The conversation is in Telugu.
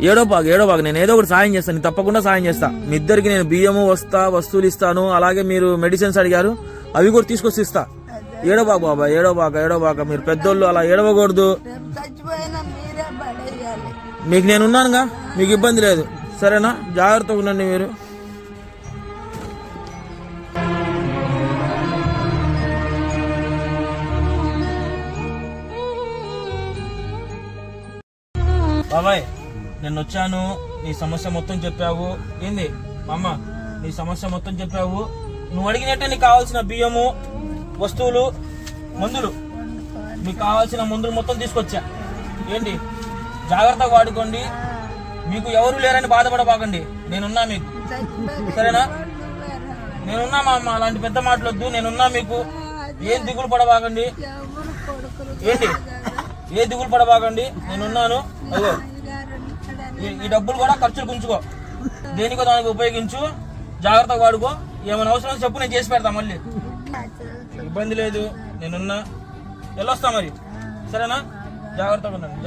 ఏడోబాగు నేను ఏదో ఒకటి సాయం చేస్తాను, తప్పకుండా సాయం చేస్తా. మీ ఇద్దరికి నేను బియ్యము వస్తువులు ఇస్తాను. అలాగే మీరు మెడిసిన్స్ అడిగారు, అవి కూడా తీసుకొచ్చి ఇస్తా. ఏడోబాగు బాబా, ఏడోబాక. మీరు పెద్దోళ్ళు, అలా ఏడవకూడదు. మీకు నేనున్నానుగా, మీకు ఇబ్బంది లేదు. సరేనా? జాగ్రత్తగా ఉండండి మీరు. బాబాయ్, నేను వచ్చాను, నీ సమస్య మొత్తం చెప్పావు. ఏంది మా అమ్మ, నీ సమస్య మొత్తం చెప్పావు. నువ్వు అడిగినట్టే నీకు కావాల్సిన బియ్యము, వస్తువులు, మందులు, మీకు కావాల్సిన మందులు మొత్తం తీసుకొచ్చా. ఏంటి, జాగ్రత్తగా వాడుకోండి. మీకు ఎవరు లేరని బాధపడబాకండి, నేనున్నా మీకు. సరేనా? నేనున్నా మా అమ్మ, అలాంటి పెద్ద మాటలొద్దు. నేనున్నా మీకు. ఏం దిగులు పడబాకండి. ఏంటి, ఏ దిగులు పడబాకండి, నేనున్నాను. అయ్యో, ఈ డబ్బులు కూడా ఖర్చులు ఉంచుకో, దేనికో దానికి ఉపయోగించు. జాగ్రత్తగా వాడుకో. ఏమైనా అవసరం చెప్పు, నేను చేసి పెడతా. మళ్ళీ ఇబ్బంది లేదు, నేనున్నా. వెళ్ళొస్తా మరి. సరేనా? జాగ్రత్తగా ఉండండి.